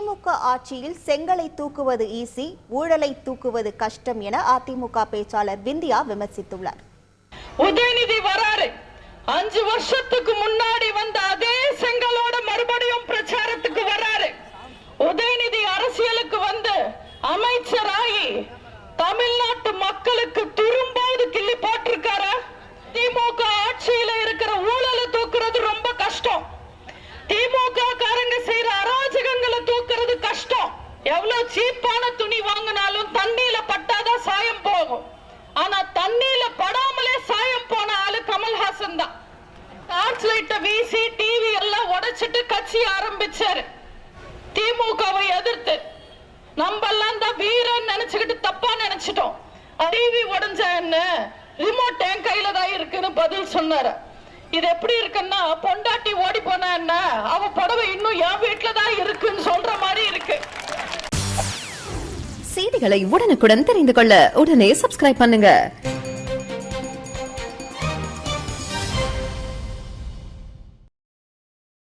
திமுக ஆட்சியில் செங்கலை தூக்குவது ஈஸி, ஊழலை தூக்குவது கஷ்டம் என அதிமுக பேச்சாளர் விந்தியா விமர்சித்துள்ளார். உதயநிதி வராரு, 5 வருஷத்துக்கு முன்னாடி வந்த அதே செங்கலோட மறுபடியும் பிரச்சாரத்துக்கு வராரு. உதயநிதி அரசியலுக்கு வந்து அமைச்சராகி தமிழ்நாட்டு மக்களுக்கு துரும்பாவது கிள்ளி போட்டிருக்காரா? திமுக ஆட்சியில இருக்கிற ஊழலை தூக்குறது ரொம்ப கஷ்டம். திமுக காரங்க செய்யற அராஜகங்களை தூக்குறது கஷ்டம். எவ்வளவு சீப்பான துணி வாங்கினாலும் தண்ணியில பட்டாதான் சாயம் போகும். ஆனா தண்ணியில படாமலே சாயம் போன ஆளு கமல்ஹாசன் தான். டார்ச் லைட்ட வீசி டிவி எல்லாம் உடைச்சிட்டு கட்சி ஆரம்பிச்சாரு. திமுகவை எதிர்த்து நம்ம எல்லாம் தான் வீரன் நினைச்சுக்கிட்டு தப்பா நினைச்சிட்டோம். டிவி உடைஞ்ச என்ன, ரிமோட் என் கையில தான் இருக்குன்னு பதில் சொன்னாரு. இது எப்படி இருக்குன்னா, பொண்டாட்டி ஓடி போனா என்ன, அவ புடவை இன்னும் என் வீட்டுல தான் இருக்குன்னு சொல்ற மாதிரி இருக்கு. செய்திகளை உடனுக்குடன் தெரிந்து கொள்ள உடனே சப்ஸ்கிரைப் பண்ணுங்க.